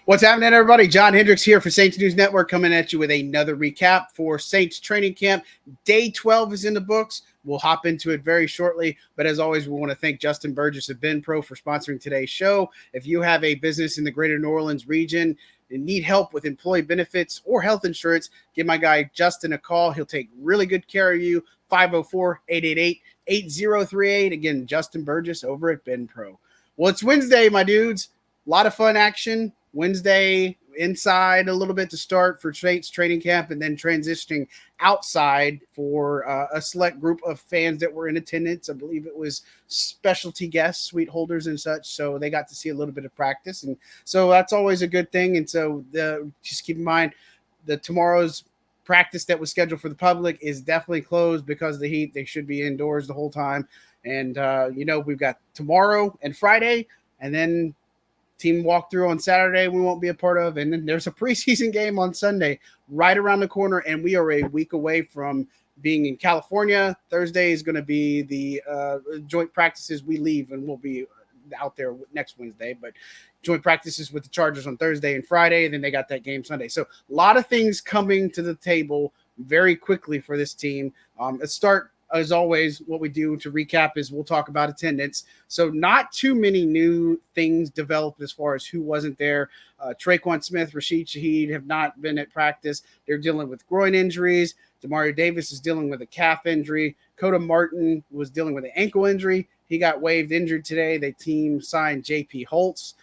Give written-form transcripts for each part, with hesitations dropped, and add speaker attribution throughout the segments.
Speaker 1: What's happening, everybody? John Hendricks here for Saints News Network, coming at you with another recap for Saints training camp. Day 12 is in the books. We'll hop into it very shortly. But as always, we want to thank Justin Burgess of Ben Pro for sponsoring today's show. If you have a business in the greater New Orleans region and need help with employee benefits or health insurance, give my guy Justin a call. He'll take really good care of you. 504-888-8038. Again, Justin Burgess over at Ben Pro. Well, it's Wednesday, my dudes. A lot of fun action. Wednesday inside a little bit to start for Saints training camp, and then transitioning outside for a select group of fans that were in attendance. I believe it was specialty guests, suite holders and such. So they got to see a little bit of practice. And so that's always a good thing. And so just keep in mind that tomorrow's practice that was scheduled for the public is definitely closed because of the heat. They should be indoors the whole time. And, we've got tomorrow and Friday, and then team walkthrough on Saturday we won't be a part of, and then there's a preseason game on Sunday right around the corner, and we are a week away from being in California. Thursday is going to be the joint practices. We leave and we'll be out there next Wednesday, but joint practices with the Chargers on Thursday and Friday, and then they got that game Sunday. So a lot of things coming to the table very quickly for this team. Let's start. As always, what we do to recap is we'll talk about attendance. So not too many new things developed as far as who wasn't there. Traquan Smith, Rashid Shaheed have not been at practice. They're dealing with groin injuries. Demario Davis is dealing with a calf injury. Coda Martin was dealing with an ankle injury. He got waived injured today. The team signed J.P. Holtz,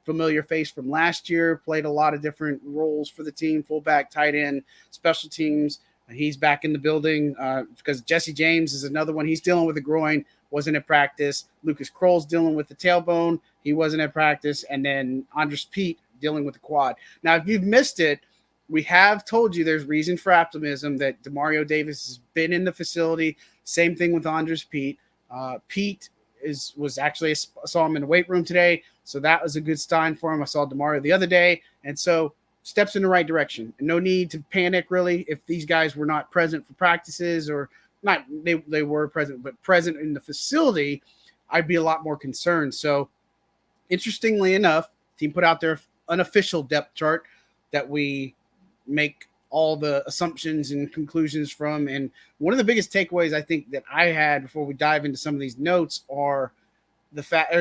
Speaker 1: familiar face from last year, played a lot of different roles for the team, fullback, tight end, special teams. He's back in the building because Jesse James is another one. He's dealing with a groin, wasn't at practice. Lucas Kroll's dealing with the tailbone. He wasn't at practice. And then Andres Pete dealing with the quad. Now, if you've missed it, we have told you there's reason for optimism that Demario Davis has been in the facility. Same thing with Andres Pete. Pete was actually saw him in the weight room today, so that was a good sign for him. I saw Demario the other day, and so steps in the right direction. And no need to panic, really, if these guys were not present for practices, or not they were present, but present in the facility, I'd be a lot more concerned. So interestingly enough, team put out their unofficial depth chart that we make all the assumptions and conclusions from. And one of the biggest takeaways I think that I had before we dive into some of these notes is the fact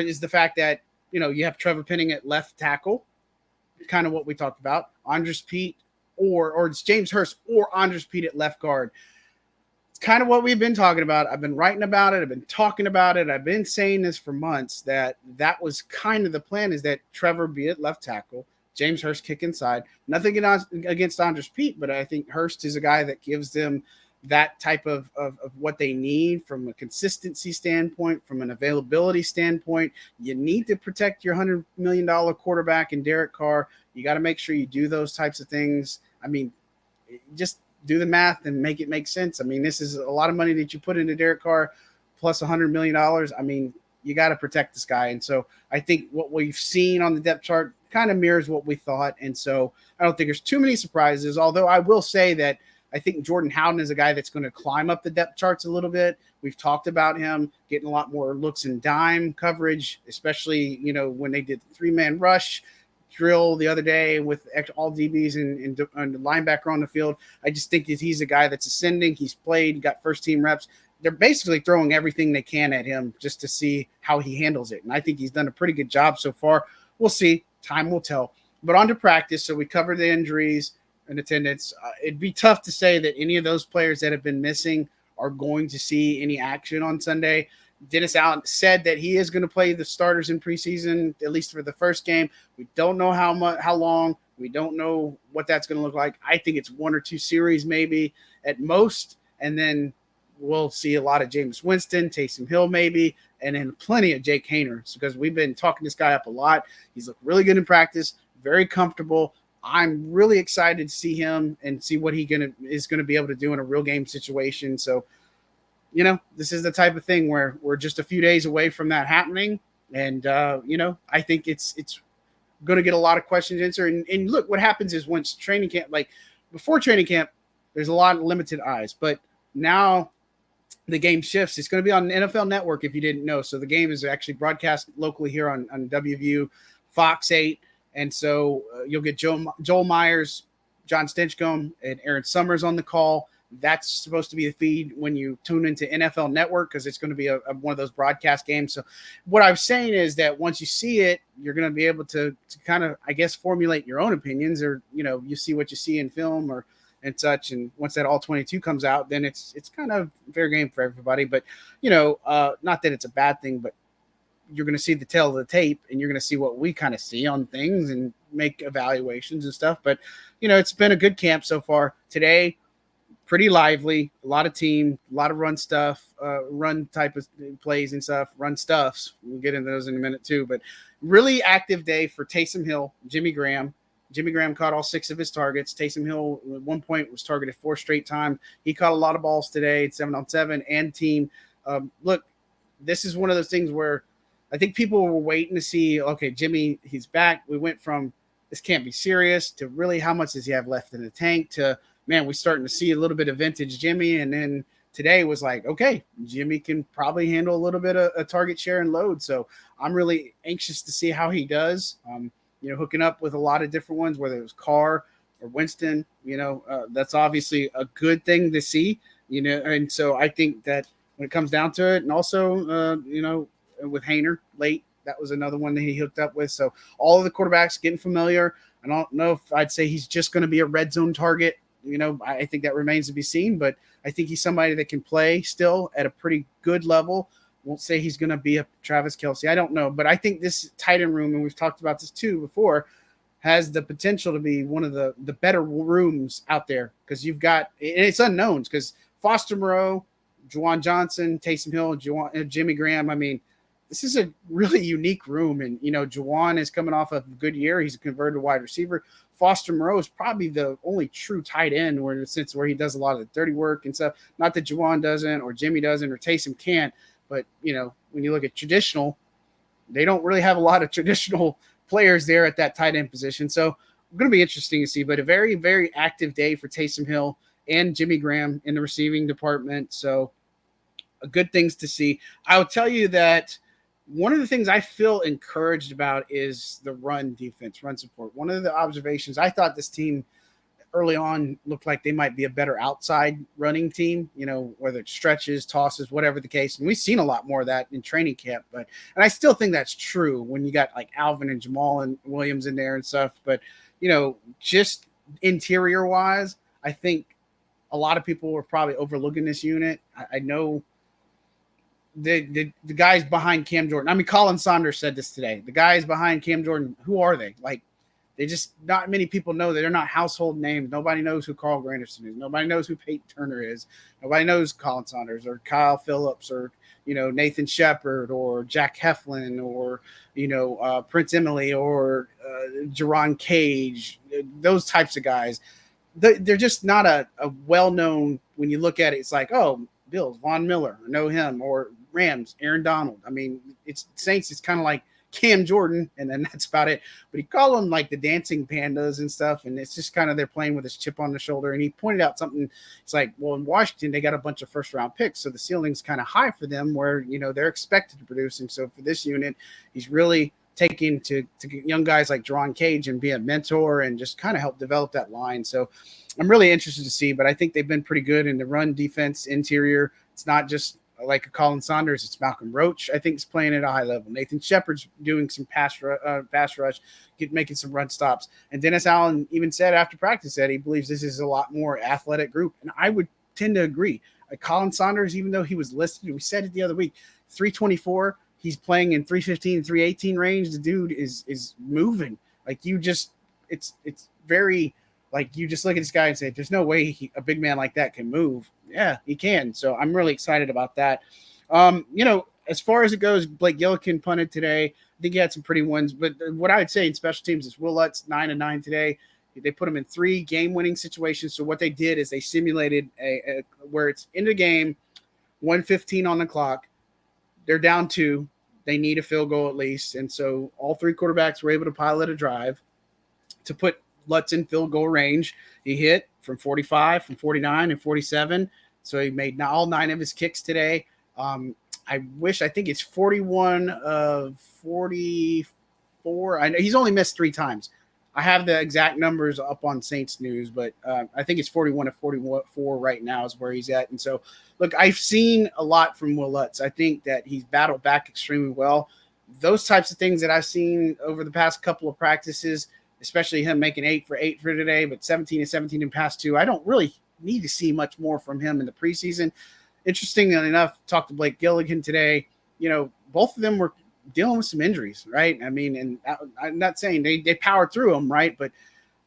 Speaker 1: that, you have Trevor Penning at left tackle, kind of what we talked about. Andres Pete or it's James Hurst or Andres Pete at left guard. It's kind of what we've been talking about. I've been writing about it. I've been talking about it. I've been saying this for months, that was kind of the plan, is that Trevor be at left tackle, James Hurst kick inside. Nothing against Andres Pete, but I think Hurst is a guy that gives them that type of what they need from a consistency standpoint, from an availability standpoint. You need to protect your $100 million quarterback in Derek Carr. You got to make sure you do those types of things. I mean, just do the math and make it make sense. I mean, this is a lot of money that you put into Derek Carr plus $100 million. I mean, you got to protect this guy. And so I think what we've seen on the depth chart kind of mirrors what we thought. And so I don't think there's too many surprises, although I will say that I think Jordan Howden is a guy that's going to climb up the depth charts a little bit. We've talked about him getting a lot more looks in dime coverage, especially, when they did the three-man rush drill the other day with all DBs and the linebacker on the field. I just think that he's a guy that's ascending. He's played, got first-team reps. They're basically throwing everything they can at him just to see how he handles it. And I think he's done a pretty good job so far. We'll see. Time will tell. But on to practice. So we covered the injuries and attendance. It'd be tough to say that any of those players that have been missing are going to see any action on Sunday. Dennis Allen said that he is going to play the starters in preseason, at least for the first game. We don't know how long. We don't know what that's going to look like. I think it's 1 or 2 series maybe at most, and then we'll see a lot of Jameis Winston, Taysom Hill maybe, and then plenty of Jake Haener, because we've been talking this guy up a lot. He's looked really good in practice, very comfortable. I'm really excited to see him and see what he is going to be able to do in a real game situation. So, this is the type of thing where we're just a few days away from that happening. And, I think it's going to get a lot of questions answered. And look, what happens is once training camp, like before training camp, there's a lot of limited eyes. But now the game shifts. It's going to be on NFL Network if you didn't know. So the game is actually broadcast locally here on WVU, Fox 8. And so you'll get Joel Myers, John Stinchcomb, and Aaron Summers on the call. That's supposed to be the feed when you tune into NFL Network, because it's going to be one of those broadcast games. So what I'm saying is that once you see it, you're going to be able to kind of, I guess, formulate your own opinions, or, you see what you see in film or and such. And once that all 22 comes out, then it's kind of fair game for everybody. But, not that it's a bad thing, but you're going to see the tail of the tape, and you're going to see what we kind of see on things and make evaluations and stuff. But, it's been a good camp so far. Today, pretty lively, a lot of team, a lot of run stuff, run type of plays and stuff, run stuffs. We'll get into those in a minute too, but really active day for Taysom Hill, Jimmy Graham. Jimmy Graham caught all 6 of his targets. Taysom Hill at one point was targeted 4 straight time. He caught a lot of balls today, 7-on-7 and team. Look, this is one of those things where I think people were waiting to see, okay, Jimmy, he's back. We went from this can't be serious to really how much does he have left in the tank to, man, we're starting to see a little bit of vintage Jimmy. And then today was like, okay, Jimmy can probably handle a little bit of a target share and load. So I'm really anxious to see how he does, hooking up with a lot of different ones, whether it was Carr or Winston, that's obviously a good thing to see, and so I think that when it comes down to it, and also, with Hainer late, that was another one that he hooked up with. So all of the quarterbacks getting familiar. I don't know if I'd say he's just going to be a red zone target. I think that remains to be seen, but I think he's somebody that can play still at a pretty good level. Won't say he's going to be a Travis Kelce. I don't know, but I think this tight end room, and we've talked about this too before, has the potential to be one of the better rooms out there, because you've got, and it's unknowns, because Foster Moreau, Juwan Johnson, Taysom Hill, Jimmy Graham. I mean, this is a really unique room, and Juwan is coming off of a good year. He's a converted wide receiver. Foster Moreau is probably the only true tight end where he does a lot of the dirty work and stuff. Not that Juwan doesn't, or Jimmy doesn't, or Taysom can't, but when you look at traditional, they don't really have a lot of traditional players there at that tight end position. So going to be interesting to see, but a very, very active day for Taysom Hill and Jimmy Graham in the receiving department. So good things to see. I will tell you that one of the things I feel encouraged about is the run defense, run support. One of the observations, I thought this team early on looked like they might be a better outside running team, whether it's stretches, tosses, whatever the case. And we've seen a lot more of that in training camp, and I still think that's true when you got like Alvin and Jamal and Williams in there and stuff. But, just interior wise, I think a lot of people were probably overlooking this unit. I know the guys behind Cam Jordan. I mean, Colin Saunders said this today. The guys behind Cam Jordan, who are they? Like, they just, not many people know that they're not household names. Nobody knows who Carl Granderson is. Nobody knows who Peyton Turner is. Nobody knows Colin Saunders or Kyle Phillips or, Nathan Shepard or Jack Heflin or, Prince Emily or Jerron Cage, those types of guys. They're just not a well-known, when you look at it, it's like, oh, Bills, Von Miller, I know him, or Rams, Aaron Donald. I mean, it's Saints, it's kind of like Cam Jordan, and then that's about it. But he called them like the dancing pandas and stuff, and it's just kind of they're playing with his chip on the shoulder. And he pointed out something. It's like, well, in Washington, they got a bunch of first-round picks, so the ceiling's kind of high for them where, they're expected to produce. And so for this unit, he's really taking to young guys like Jerron Cage and be a mentor and just kind of help develop that line. So I'm really interested to see, but I think they've been pretty good in the run defense interior. It's not just like a Colin Saunders, it's Malcolm Roach, I think, is playing at a high level. Nathan Shepard's doing some pass rush, making some run stops. And Dennis Allen even said after practice that he believes this is a lot more athletic group. And I would tend to agree. Colin Saunders, even though he was listed, we said it the other week, 324, he's playing in 315, 318 range. The dude is moving. Like, it's very, like, you just look at this guy and say, there's no way a big man like that can move. Yeah, he can. So I'm really excited about that. As far as it goes, Blake Gillikin punted today. I think he had some pretty ones. But what I would say in special teams is Will Lutz, 9-9 today. They put him in 3 game-winning situations. So what they did is they simulated where it's in the game, 1:15 on the clock. They're down 2. They need a field goal at least. And so all 3 quarterbacks were able to pilot a drive to put Lutz in field goal range. He hit from 45, from 49, and 47. So he made all 9 of his kicks today. I think it's 41 of 44 44. I know he's only missed 3 times. I have the exact numbers up on Saints News, but I think it's 41 to 44 right now is where he's at. And so, look, I've seen a lot from Will Lutz. I think that he's battled back extremely well. Those types of things that I've seen over the past couple of practices, especially him making 8 for 8 for today, but 17 and 17 in past 2, I don't really need to see much more from him in the preseason. Interestingly enough, talked to Blake Gilligan today. Both of them were dealing with some injuries, right? I mean, and I'm not saying they powered through them, right? But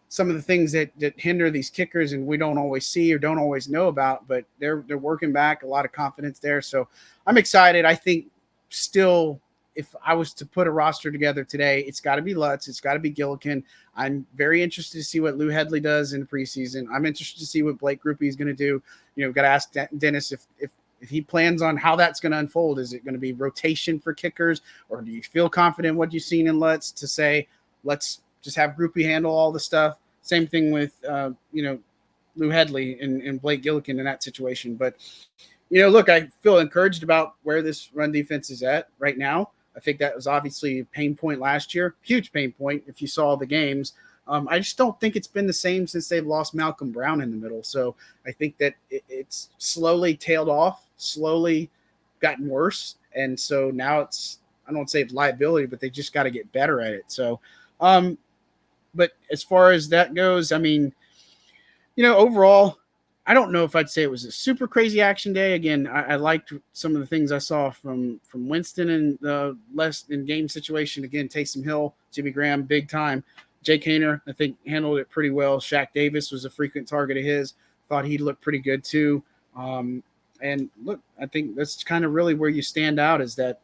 Speaker 1: some of the things that hinder these kickers and we don't always see or don't always know about, but they're working back, a lot of confidence there. So I'm excited. I think still, if I was to put a roster together today, it's got to be Lutz. It's got to be Gillikin. I'm very interested to see what Lou Hedley does in the preseason. I'm interested to see what Blake Grupe is going to do. Got to ask Dennis if he plans on how that's going to unfold. Is it going to be rotation for kickers, or do you feel confident what you've seen in Lutz to say, let's just have Grupe handle all the stuff? Same thing with, Lou Hedley and Blake Gillikin in that situation. But, look, I feel encouraged about where this run defense is at right now. I think that was obviously a pain point last year, huge pain point if you saw the games. I just don't think it's been the same since they've lost Malcolm Brown in the middle. So I think that it's slowly tailed off, slowly gotten worse. And so now it's, I don't want to say it's liability, but they just got to get better at it. So, but as far as that goes, I mean, overall, I don't know if I'd say it was a super crazy action day. Again, I liked some of the things I saw from Winston and the less in game situation. Again, Taysom Hill, Jimmy Graham, big time. Jake Haener, I think, handled it pretty well. Shaq Davis was a frequent target of his. Thought he looked pretty good too. And look, I think that's kind of really where you stand out, is that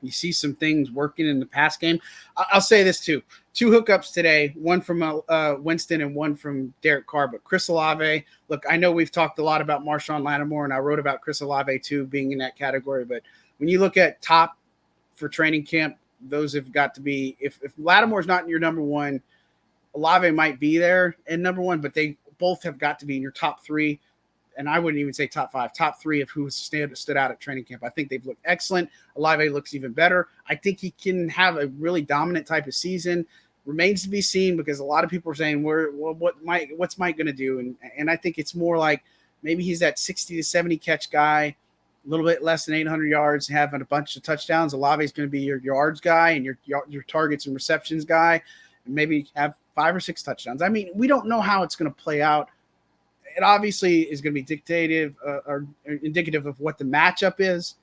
Speaker 1: you see some things working in the pass game. I'll say this too. 2 hookups today, one from Winston and one from Derek Carr. But Chris Olave, look, I know we've talked a lot about Marshawn Lattimore, and I wrote about Chris Olave too being in that category. But when you look at top for training camp, those have got to be, if Lattimore's not in your number 1, Olave might be there in number 1, but they both have got to be in your top 3. And I wouldn't even say top 5, top 3 of who stood out at training camp. I think they've looked excellent. Olave looks even better. I think he can have a really dominant type of season. Remains to be seen, because a lot of people are saying, what's Mike going to do? And I think it's more like maybe he's that 60 to 70 catch guy, a little bit less than 800 yards, having a bunch of touchdowns. Olave is going to be your yards guy and your targets and receptions guy, and maybe have 5 or 6 touchdowns. I mean, we don't know how it's going to play out. It obviously is going to be dictative or indicative of what the matchup is,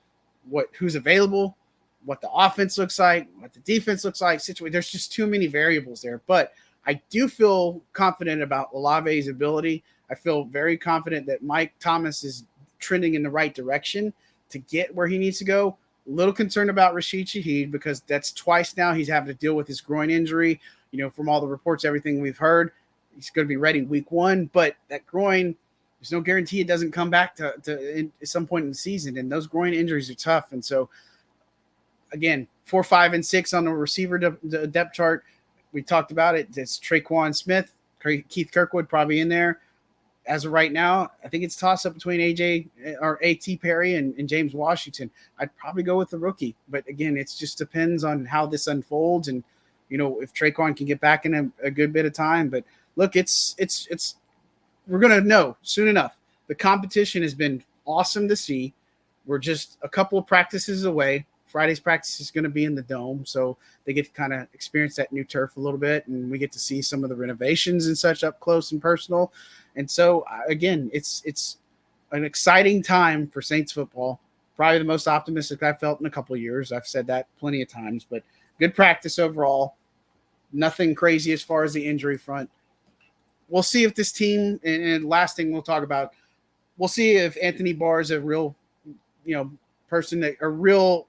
Speaker 1: who's available, what the offense looks like, what the defense looks like. There's just too many variables there. But I do feel confident about Olave's ability. I feel very confident that Mike Thomas is trending in the right direction to get where he needs to go. A little concerned about Rashid Shaheed, because that's twice now he's having to deal with his groin injury. From all the reports, everything we've heard, he's going to be ready week 1, but that groin, there's no guarantee it doesn't come back to at some point in the season. And those groin injuries are tough. And so, again, 4, 5, and 6 on the receiver depth chart. We talked about it. It's Traquan Smith, Keith Kirkwood probably in there. As of right now, I think it's toss up between A.T. Perry and James Washington. I'd probably go with the rookie. But again, it just depends on how this unfolds, and if Traquan can get back in a good bit of time. But look, it's we're gonna know soon enough. The competition has been awesome to see. We're just a couple of practices away. Friday's practice is going to be in the Dome, so they get to kind of experience that new turf a little bit, and we get to see some of the renovations and such up close and personal. And so, again, it's an exciting time for Saints football. Probably the most optimistic I've felt in a couple of years. I've said that plenty of times, but good practice overall. Nothing crazy as far as the injury front. We'll see if this team, and last thing we'll talk about, we'll see if Anthony Barr is a real, person, a real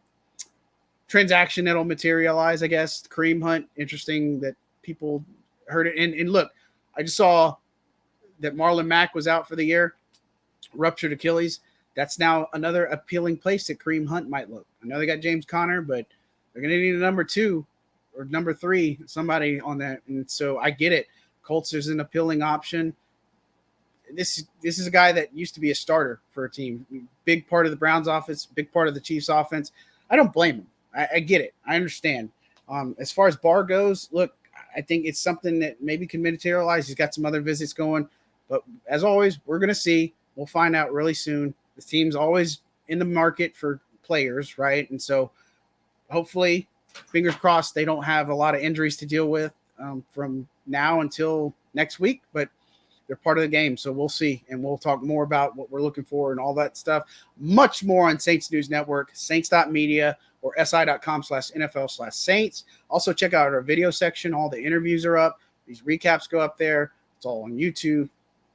Speaker 1: transaction that'll materialize, I guess. Kareem Hunt, interesting that people heard it. And look, I just saw that Marlon Mack was out for the year, ruptured Achilles. That's now another appealing place that Kareem Hunt might look. I know they got James Conner, but they're going to need a number 2 or number 3, somebody on that. And so I get it. Colts is an appealing option. This is a guy that used to be a starter for a team. Big part of the Browns offense, big part of the Chiefs offense. I don't blame him. I get it. I understand. As far as Barr goes, look, I think it's something that maybe can materialize. He's got some other visits going, but as always, we're going to see. We'll find out really soon. The team's always in the market for players, right? And so hopefully, fingers crossed, they don't have a lot of injuries to deal with from now until next week, but they're part of the game. So we'll see. And we'll talk more about what we're looking for and all that stuff. Much more on Saints News Network, saints.media or si.com/NFL/Saints. Also check out our video section. All the interviews are up. These recaps go up there. It's all on YouTube.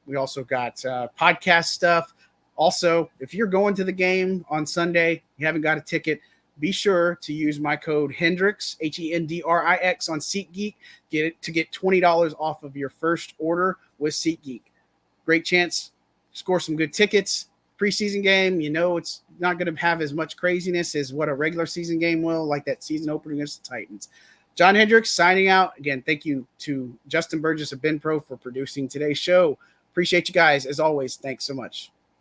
Speaker 1: We also got podcast stuff. Also, if you're going to the game on Sunday, you haven't got a ticket, be sure to use my code HENDRIX, HENDRIX on SeatGeek, to get $20 off of your first order with SeatGeek. Great chance, score some good tickets. Preseason game, it's not going to have as much craziness as what a regular season game will, like that season opener against the Titans. John Hendricks signing out. Again, thank you to Justin Burgess of Ben Pro for producing today's show. Appreciate you guys. As always, thanks so much.